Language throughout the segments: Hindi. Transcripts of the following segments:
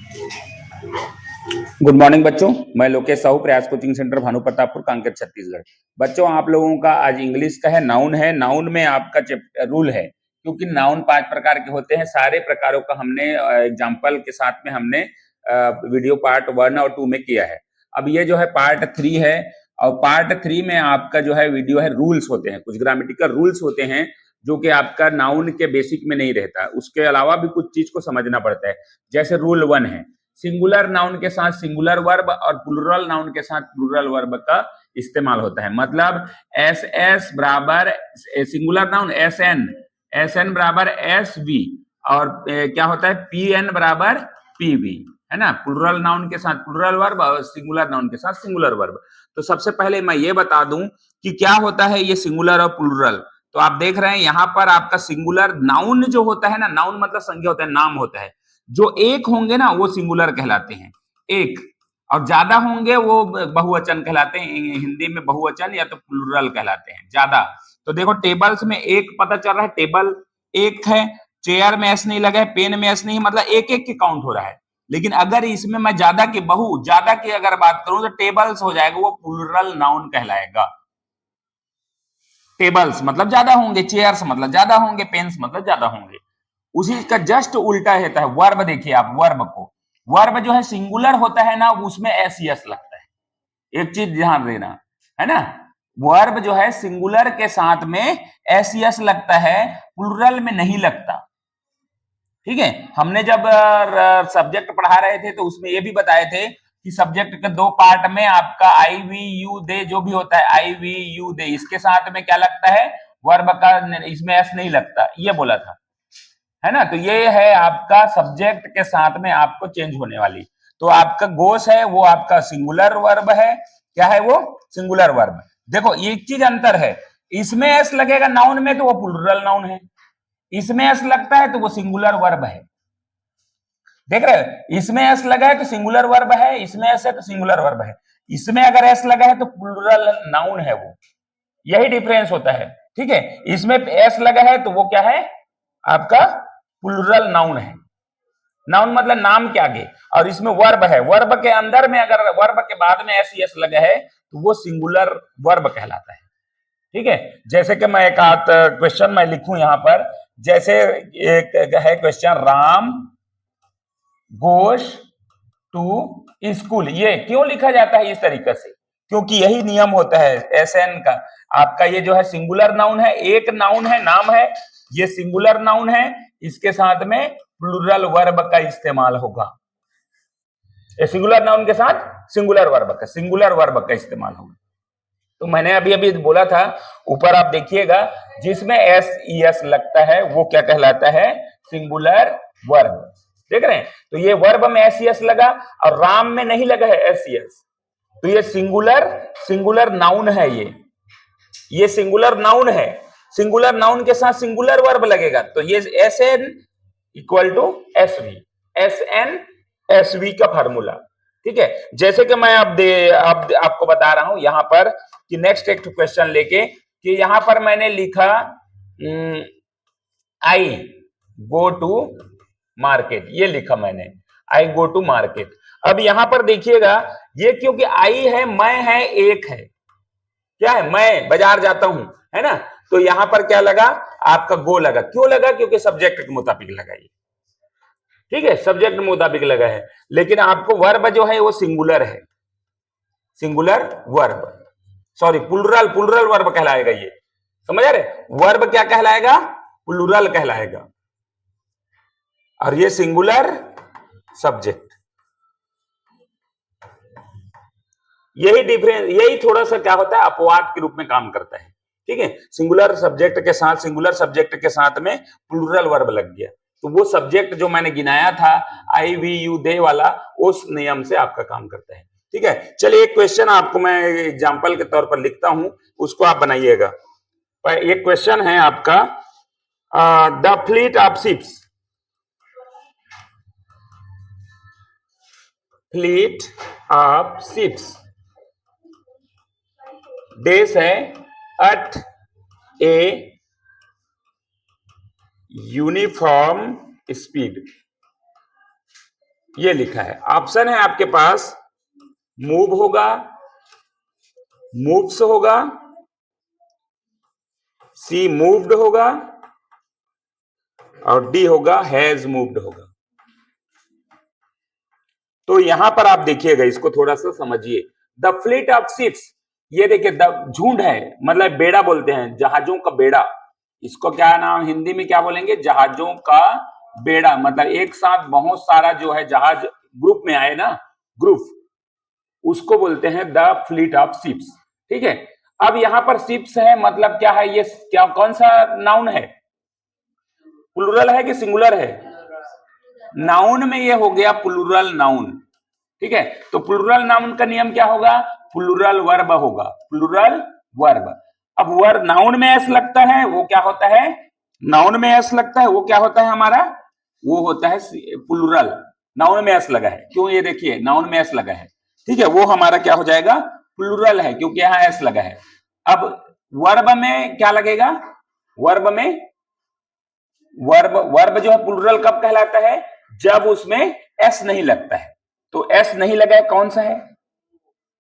गुड मॉर्निंग बच्चों, मैं लोकेश साहू, प्रयास कोचिंग सेंटर भानु प्रतापपुर, कांकेर, छत्तीसगढ़। बच्चों, आप लोगों का आज इंग्लिश का है, नाउन है। नाउन में आपका रूल है, क्योंकि नाउन 5 प्रकार के होते हैं। सारे प्रकारों का हमने एग्जाम्पल के साथ में हमने वीडियो पार्ट 1 और 2 में किया है। अब ये जो है पार्ट 3 है, और पार्ट 3 में आपका जो है वीडियो है, रूल्स होते हैं, कुछ ग्रामेटिकल रूल्स होते हैं जो कि आपका नाउन के बेसिक में नहीं रहता। उसके अलावा भी कुछ चीज को समझना पड़ता है। जैसे रूल 1 है, सिंगुलर नाउन के साथ सिंगुलर वर्ब और प्लूरल नाउन के साथ प्लूरल वर्ब का इस्तेमाल होता है। मतलब एस एस बराबर सिंगुलर नाउन एस एन बराबर एस वी, और क्या होता है पी एन बराबर पी वी, है ना। प्लूरल नाउन के साथ प्लूरल वर्ब और सिंगुलर नाउन के साथ सिंगुलर वर्ब। तो सबसे पहले मैं ये बता दूं कि क्या होता है ये सिंगुलर और प्लूरल। तो आप देख रहे हैं यहाँ पर आपका सिंगुलर नाउन जो होता है ना, नाउन मतलब संज्ञा होता है, नाम होता है। जो एक होंगे ना वो सिंगुलर कहलाते हैं, एक, और ज्यादा होंगे वो बहुवचन कहलाते हैं। हिंदी में बहुवचन या तो प्लूरल कहलाते हैं, ज्यादा। तो देखो टेबल्स में एक पता चल रहा है, टेबल एक है। चेयर में एस नहीं लगा है, पेन में एस नहीं, मतलब एक एक की काउंट हो रहा है। लेकिन अगर इसमें मैं ज्यादा की अगर बात करूं तो टेबल्स हो जाएगा, वो प्लूरल नाउन कहलाएगा। टेबल्स मतलब ज्यादा होंगे, चेयर्स मतलब ज्यादा होंगे, पेन्स मतलब ज्यादा होंगे। उसी का जस्ट उल्टा होता है वर्ब। देखिए आप वर्ब को, वर्ब जो है सिंगुलर होता है ना, उसमें एस यस लगता है। एक चीज ध्यान देना, है ना। वर्ब जो है सिंगुलर के साथ में एस यस लगता है, प्लूरल में नहीं लगता। ठीक है, हमने जब सब्जेक्ट पढ़ा रहे थे तो उसमें ये भी बताए थे कि सब्जेक्ट के 2 पार्ट में आपका आई वी यू दे जो भी होता है, आई वी यू दे, इसके साथ में क्या लगता है वर्ब का, इसमें एस नहीं लगता, ये बोला था, है ना। तो ये है आपका सब्जेक्ट के साथ में आपको चेंज होने वाली। तो आपका गोस है वो आपका सिंगुलर वर्ब है। क्या है वो? Singular verb. देखो एक चीज अंतर है, इसमें एस लगेगा नाउन में तो वो प्लूरल नाउन है, इसमें एस लगता है तो वो सिंगुलर वर्ब है। देख रहे हो, इसमें एस लगा है तो सिंगुलर वर्ब है, इसमें एस है तो सिंगुलर वर्ब है। इसमें अगर एस लगा है तो प्लूरल नाउन है वो, यही डिफरेंस होता है। ठीक है, इसमें एस लगा है तो वो क्या है आपका प्लूरल नाउन है। नाउन मतलब नाम के आगे, और इसमें वर्ब है, वर्ब के अंदर में अगर वर्ब के बाद में एस यस लगा है तो वो सिंगुलर वर्ब कहलाता है। ठीक है, जैसे कि मैं एक आध क्वेश्चन मैं लिखूं यहां पर। जैसे एक है question, Ram goes to school. ये क्यों लिखा जाता है इस तरीके से? क्योंकि यही नियम होता है एस एन का। आपका ये जो है सिंगुलर नाउन है, एक नाउन है, नाम है, ये सिंगुलर नाउन है, इसके साथ में प्लूरल वर्ब का इस्तेमाल होगा। सिंगुलर नाउन के साथ सिंगुलर वर्ब का इस्तेमाल होगा। तो मैंने अभी अभी बोला था, ऊपर आप देखिएगा, जिसमें एस एस लगता है वो क्या कहलाता है? Singular verb. देख रहे हैं, तो ये वर्ब में एस एस लगा और राम में नहीं लगा है एस एस, तो ये सिंगुलर नाउन है। ये सिंगुलर नाउन है, सिंगुलर नाउन के साथ सिंगुलर वर्ब लगेगा, तो ये S N equal to S V, S N S V का फार्मूला। ठीक है, जैसे कि मैं आपको बता रहा हूं यहां पर कि नेक्स्ट एक क्वेश्चन लेके, कि यहां पर मैंने लिखा आई गो टू मार्केट, ये लिखा मैंने, आई गो टू मार्केट। अब यहां पर देखिएगा, ये क्योंकि आई है, मैं है, एक है, क्या है, मैं बाजार जाता हूं, है ना। तो यहां पर क्या लगा आपका? गो लगा। क्यों लगा? क्योंकि सब्जेक्ट के मुताबिक लगा ये। ठीक है, सब्जेक्ट मुताबिक लगा है, लेकिन आपको वर्ब जो है वो सिंगुलर है, singular verb, sorry plural verb कहलाएगा ये। समझ आ रहे? वर्ब क्या कहलाएगा? प्लूरल कहलाएगा, और ये सिंगुलर सब्जेक्ट। यही डिफरेंस, यही थोड़ा सा क्या होता है, अपवाद के रूप में काम करता है। ठीक है, सिंगुलर सब्जेक्ट के साथ में प्लूरल वर्ब लग गया, तो वो सब्जेक्ट जो मैंने गिनाया था आई वी यू दे वाला, उस नियम से आपका काम करता है। ठीक है, चलिए एक क्वेश्चन आपको मैं एग्जांपल के तौर पर लिखता हूं, उसको आप बनाइएगा। एक क्वेश्चन है आपका, the fleet of ships, fleet of ships डेस है एट ए यूनिफॉर्म स्पीड। ये लिखा है, ऑप्शन है आपके पास मूव होगा, मूव्स होगा, सी मूव्ड होगा, और डी होगा हैज मूव्ड होगा। तो यहां पर आप देखिएगा, इसको थोड़ा सा समझिए। द फ्लीट ऑफ शिप्स, ये देखिए झुंड है, मतलब बेड़ा बोलते हैं, जहाजों का बेड़ा। इसको क्या नाम हिंदी में क्या बोलेंगे, जहाजों का बेड़ा। मतलब एक साथ बहुत सारा जो है जहाज ग्रुप में आए ना, ग्रुप, उसको बोलते हैं द फ्लीट ऑफ शिप्स। ठीक है, अब यहां पर शिप्स है, मतलब क्या है, ये क्या कौन सा नाउन है, प्लूरल है कि सिंगुलर है? नाउन में ये हो गया प्लूरल नाउन। ठीक है, तो प्लूरल नाउन का नियम क्या होगा, प्लूरल वर्ब होगा, प्लूरल वर्ब। अब वर्ब नाउन में एस लगता है, वो क्या होता है, नाउन में एस लगता है, वो क्या होता है हमारा, वो होता है प्लूरल। नाउन में एस लगा है, क्यों, ये देखिए नाउन में एस लगा है। ठीक है, वो हमारा क्या हो जाएगा, प्लूरल है, क्योंकि यहां एस लगा है। अब वर्ब में क्या लगेगा, वर्ब में, वर्ब जो है प्लूरल कब कहलाता है, जब उसमें एस नहीं लगता है। तो एस नहीं लगा है, कौन सा है,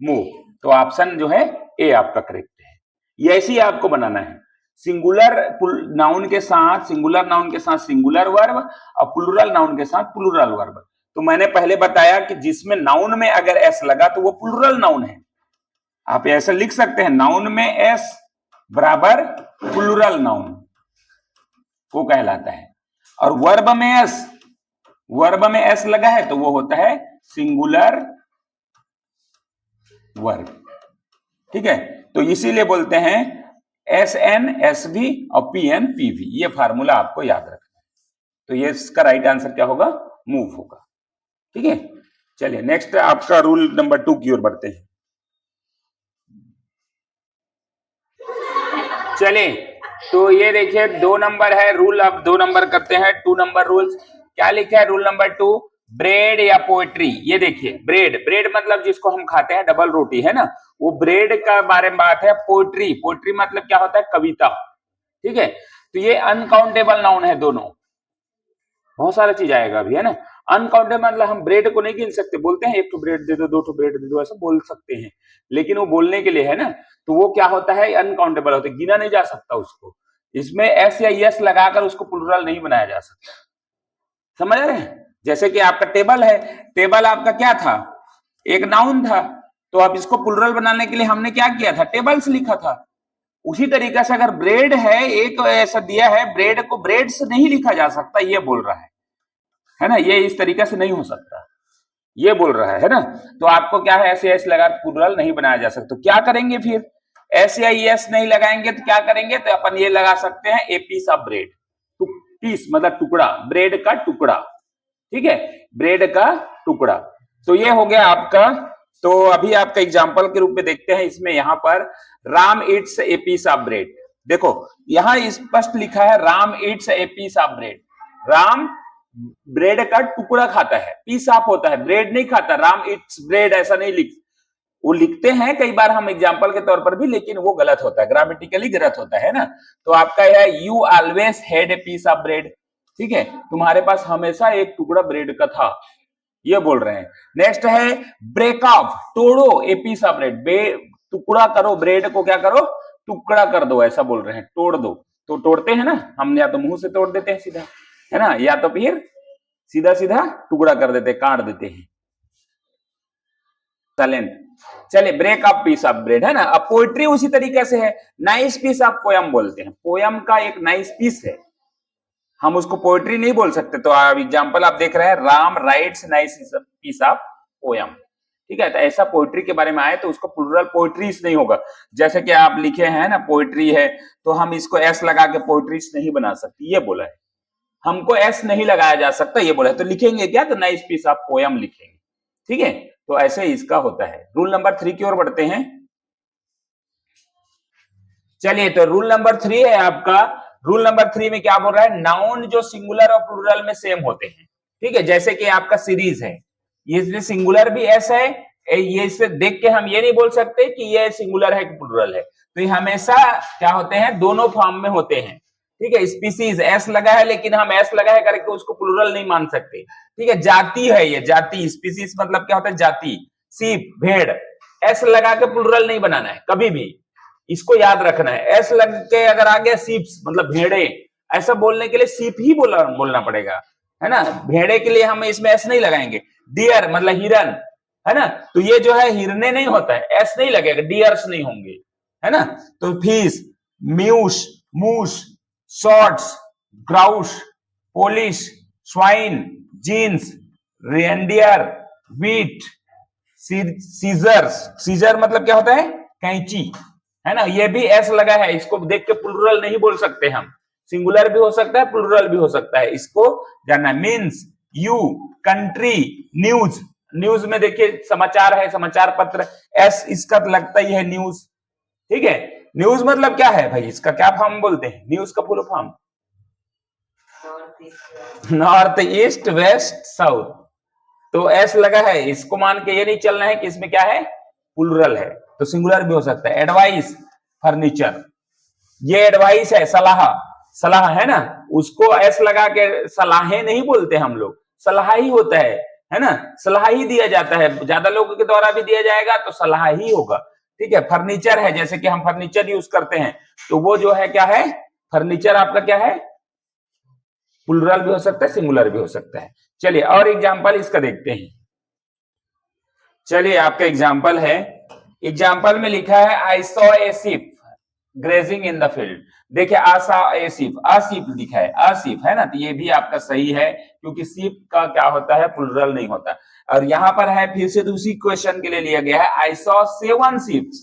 मूव। तो ऑप्शन जो है ए आपका करेक्ट है। ये ऐसे ही आपको बनाना है, सिंगुलर नाउन के साथ, सिंगुलर नाउन के साथ सिंगुलर वर्ब, और प्लूरल नाउन के साथ प्लूरल वर्ब। तो मैंने पहले बताया कि जिसमें नाउन में अगर एस लगा तो वो प्लूरल नाउन है। आप ऐसा लिख सकते हैं, नाउन में एस बराबर प्लूरल नाउन वो कहलाता है। और वर्ब में एस, वर्ब में एस लगा है तो वो होता है सिंगुलर वर्ब। ठीक है, तो इसीलिए बोलते हैं एस एन एस वी और पी एन पी वी, ये फार्मूला आपको याद रखना है। तो ये इसका राइट आंसर क्या होगा, मूव होगा। ठीक है, चलिए नेक्स्ट आपका रूल नंबर 2 की ओर बढ़ते हैं। चलिए, तो ये देखिए 2 नंबर है रूल, अब 2 नंबर करते हैं, 2 नंबर रूल्स। क्या लिखा है रूल नंबर 2, ब्रेड या पोएट्री। ये देखिए ब्रेड, ब्रेड मतलब जिसको हम खाते हैं, डबल रोटी है ना, वो ब्रेड का बारे में बात है। पोएट्री, पोएट्री मतलब क्या होता है, कविता। ठीक है, तो ये अनकाउंटेबल नाउन है दोनों, बहुत सारा चीज आएगा अभी है ना। अनकाउंटेबल मतलब हम ब्रेड को नहीं गिन सकते, बोलते हैं एक तो ब्रेड दे दो, 2 ब्रेड दे दो, ऐसा बोल सकते हैं, लेकिन वो बोलने के लिए है ना, तो वो क्या होता है, अनकाउंटेबल होता है, गिना नहीं जा सकता उसको। इसमें एस या यस लगाकर उसको प्लूरल नहीं बनाया जा सकता, समझ रहे हैं। जैसे कि आपका टेबल है, टेबल आपका क्या था, एक नाउन था, तो अब इसको प्लूरल बनाने के लिए हमने क्या किया था, टेबल्स लिखा था। उसी तरीके से अगर ब्रेड है, एक ऐसा दिया है, ब्रेड को ब्रेड से नहीं लिखा जा सकता, ये बोल रहा है ना, ये इस तरीके से नहीं हो सकता, ये बोल रहा है ना। तो आपको क्या है, ऐसे ऐसे लगा प्लूरल नहीं बनाया जा सकता। तो क्या करेंगे फिर, एस या एस नहीं लगाएंगे तो क्या करेंगे, तो अपन ये लगा सकते हैं a piece of bread, piece मतलब टुकड़ा, ब्रेड का टुकड़ा। ठीक है, ब्रेड का टुकड़ा। तो ये हो गया आपका। तो अभी आपका एग्जांपल के रूप में देखते हैं, इसमें यहां पर Ram eats a piece of bread. देखो यहां स्पष्ट लिखा है Ram eats a piece of bread, Ram bread का टुकड़ा खाता है, पीस ऑफ होता है, ब्रेड नहीं खाता। राम ईट्स ब्रेड ऐसा नहीं लिख, वो लिखते हैं कई बार हम एग्जांपल के तौर पर भी, लेकिन वो गलत होता है, ग्रामेटिकली गलत होता है ना। तो आपका है you always had a piece of bread. ठीक है, तुम्हारे पास हमेशा एक टुकड़ा ब्रेड का था, ये बोल रहे हैं। नेक्स्ट है ब्रेक ऑफ, तोड़ो ए पीस ऑफ ब्रेड, टुकड़ा करो, ब्रेड को क्या करो, टुकड़ा कर दो, ऐसा बोल रहे हैं, तोड़ दो। तो तोड़ते हैं ना हम, या तो मुंह से तोड़ देते हैं सीधा, है ना, या तो फिर सीधा सीधा टुकड़ा कर देते, काट देते हैं, टैलेंट। चलिए, break up piece of bread है ना। अब पोएट्री उसी तरीके से है, नाइस पीस ऑफ पोयम बोलते हैं, पोयम का एक नाइस पीस है, हम उसको पोएट्री नहीं बोल सकते। तो एग्जांपल आप देख रहे हैं, Ram writes nice piece of poem. ठीक है, तो ऐसा पोएट्री के बारे में आए तो उसको प्लूरल पोएट्रीज नहीं होगा। जैसे कि आप लिखे हैं ना पोएट्री है, तो हम इसको एस लगा के पोएट्रीज नहीं बना सकते, ये बोला है। हमको एस नहीं लगाया जा सकता, ये बोला है। तो लिखेंगे क्या, तो नाइस पीस ऑफ पोयम लिखेंगे। ठीक है, तो ऐसे इसका होता है। रूल नंबर 3 की ओर बढ़ते हैं। चलिए, तो रूल नंबर 3 है आपका। रूल नंबर 3 में क्या बोल रहा है, नाउन जो सिंगुलर और प्लूरल में सेम होते हैं। ठीक है, जैसे कि आपका सीरीज है, ये सिंगुलर भी एस है, ये इसे देख के हम ये नहीं बोल सकते कि ये सिंगुलर है कि प्लूरल है। तो ये हमेशा क्या होते हैं, दोनों फॉर्म में होते हैं। ठीक है, स्पीसीज एस लगा है, लेकिन हम एस लगा है करके उसको प्लूरल नहीं मान सकते। ठीक है, जाति है ये, जाति, स्पीसीज मतलब क्या होता है, जाति। सीप, भेड़, एस लगा के प्लूरल नहीं बनाना है कभी भी, इसको याद रखना है। एस लग के अगर आ गया सीप्स मतलब भेड़े, ऐसा बोलने के लिए सीप ही बोलना पड़ेगा, है ना। भेड़े के लिए हम इसमें एस नहीं लगाएंगे। डियर मतलब हिरन, है ना, तो ये जो है हिरने नहीं होता है, एस नहीं लगेगा, डियर्स नहीं होंगे, है ना। तो fish, mews, moose, shorts, grouse, Polish, swine, jeans, reindeer, wheat, scissors, scissor मतलब क्या होता है, कैंची, है ना। ये भी एस लगा है, इसको देख के प्लूरल नहीं बोल सकते हम, सिंगुलर भी हो सकता है, प्लूरल भी हो सकता है, इसको जानना। Means, you, country, news, news में देखिए समाचार है, समाचार पत्र, एस इसका लगता ही है, न्यूज। ठीक है, न्यूज मतलब क्या है भाई, इसका क्या फॉर्म बोलते हैं, न्यूज का full form? North east west south, तो एस लगा है, इसको मान के ये नहीं चलना है कि इसमें क्या है, प्लूरल है, तो सिंगुलर भी हो सकता है। एडवाइस, फर्नीचर, ये एडवाइस है, सलाह, सलाह है ना, उसको एस लगा के सलाहें नहीं बोलते हम लोग, सलाह ही होता है ना, सलाह ही दिया जाता है, ज्यादा लोगों के द्वारा भी दिया जाएगा तो सलाह ही होगा। ठीक है, फर्नीचर है, जैसे कि हम फर्नीचर यूज करते हैं, तो वो जो है क्या है, फर्नीचर आपका क्या है, प्लूरल भी हो सकता है, सिंगुलर भी हो सकता है। चलिए और एग्जांपल इसका देखते हैं। चलिए आपका एग्जांपल है, एग्जांपल में लिखा है I saw a ship grazing in the field. देखिए आसा ए शिप, अशिप लिखा है, अशिप है ना, तो ये भी आपका सही है, क्योंकि शिप का क्या होता है, प्लूरल नहीं होता। और यहां पर है, फिर से दूसरी क्वेश्चन के लिए लिया गया है, आई सॉ 7 शिप्स,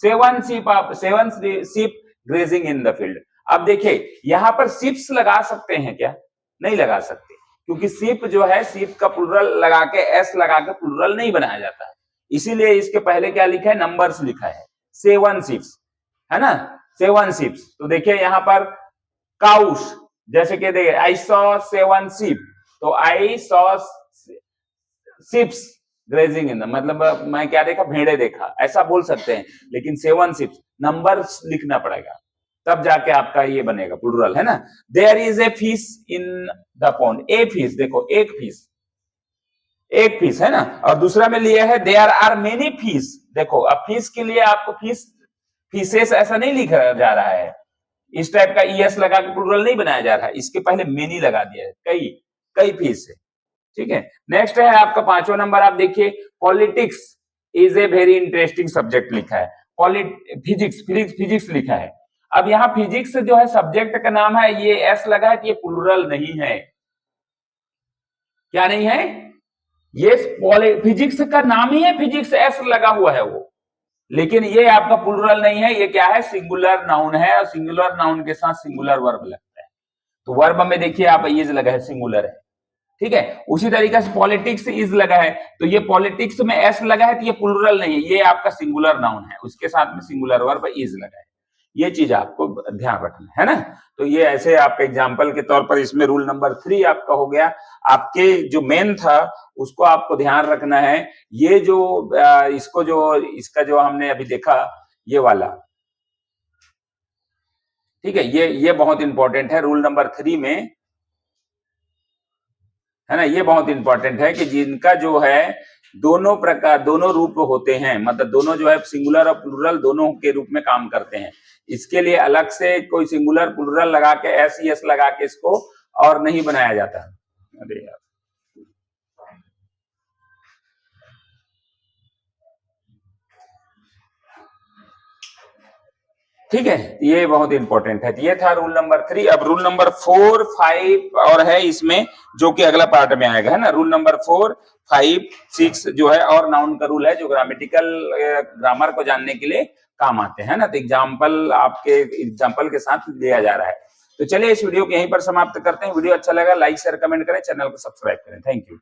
7 शिप, आप 7 ship grazing in the field. अब देखिए यहां पर शिप्स लगा सकते हैं क्या, नहीं लगा सकते, क्योंकि शिप जो है, शिप का प्लूरल लगा के, एस लगा के प्लूरल नहीं बनाया जाता है, इसीलिए इसके पहले क्या लिखा है, नंबर्स लिखा है, 7 शिप्स, है ना, 7 शिप्स। तो देखिए यहां पर काउस, जैसे कि देखिए आई सॉ 7 शिप, तो I saw ships grazing in the, मतलब मैं क्या देखा, भेड़े देखा, ऐसा बोल सकते हैं, लेकिन 7 शिप्स नंबर्स लिखना पड़ेगा, तब जाके आपका ये बनेगा प्लूरल, है ना। There is a fish in the pond, a fish, देखो एक फिश, एक फिश है ना, और दूसरा में लिया है देयर आर मेनी फिश, देखो अब फिश के लिए आपको फिश, फिशेस ऐसा नहीं लिखा जा रहा है, इस टाइप का ईएस लगा के प्लूरल नहीं बनाया जा रहा है, इसके पहले मेनी लगा दिया है, कई कई फिश है। ठीक है, नेक्स्ट है आपका 5वां नंबर, आप देखिए politics is a very interesting subject लिखा है, फिजिक्स, फिजिक्स लिखा है। अब यहाँ फिजिक्स जो है सब्जेक्ट का नाम है, ये एस लगा है, ये प्लूरल नहीं है, क्या नहीं है, ये फिजिक्स का नाम ही है, फिजिक्स एस लगा हुआ है वो, लेकिन ये आपका प्लूरल नहीं है, ये क्या है, सिंगुलर नाउन है, और सिंगुलर नाउन के साथ सिंगुलर वर्ब लगता है, तो वर्ब में देखिए आप इज लगा है, सिंगुलर है। ठीक है, उसी तरीके से पॉलिटिक्स इज लगा है, तो ये पॉलिटिक्स में एस लगा है, तो ये प्लूरल नहीं है, ये आपका सिंगुलर नाउन है, उसके साथ में सिंगुलर वर्ब इज लगा है, ये चीज आपको ध्यान रखना है ना। तो ये ऐसे आपका एग्जाम्पल के तौर पर, इसमें रूल नंबर 3 आपका हो गया। आपके जो मेन था उसको आपको ध्यान रखना है, ये जो इसको जो इसका जो हमने अभी देखा, ये वाला, ठीक है, ये बहुत इंपॉर्टेंट है रूल नंबर 3 में, है ना, ये बहुत इंपॉर्टेंट है कि जिनका जो है दोनों प्रकार, दोनों रूप होते हैं, मतलब दोनों जो है सिंगुलर और प्लूरल दोनों के रूप में काम करते हैं, इसके लिए अलग से कोई सिंगुलर प्लूरल लगा के, एस एस लगा के इसको और नहीं बनाया जाता। अरे यार, ठीक है, ये बहुत इंपॉर्टेंट है। ये था रूल नंबर 3। अब रूल नंबर 4, 5 और है इसमें, जो कि अगला पार्ट में आएगा, है ना। रूल नंबर 4, 5, 6 जो है और नाउन का रूल है, जो ग्रामेटिकल ग्रामर को जानने के लिए काम आते हैं ना। तो एग्जाम्पल आपके एग्जाम्पल के साथ दिया जा रहा है। तो चलिए इस वीडियो को यहीं पर समाप्त करते हैं। वीडियो अच्छा लगा लाइक शेयर कमेंट करें, चैनल को सब्सक्राइब करें। Thank you.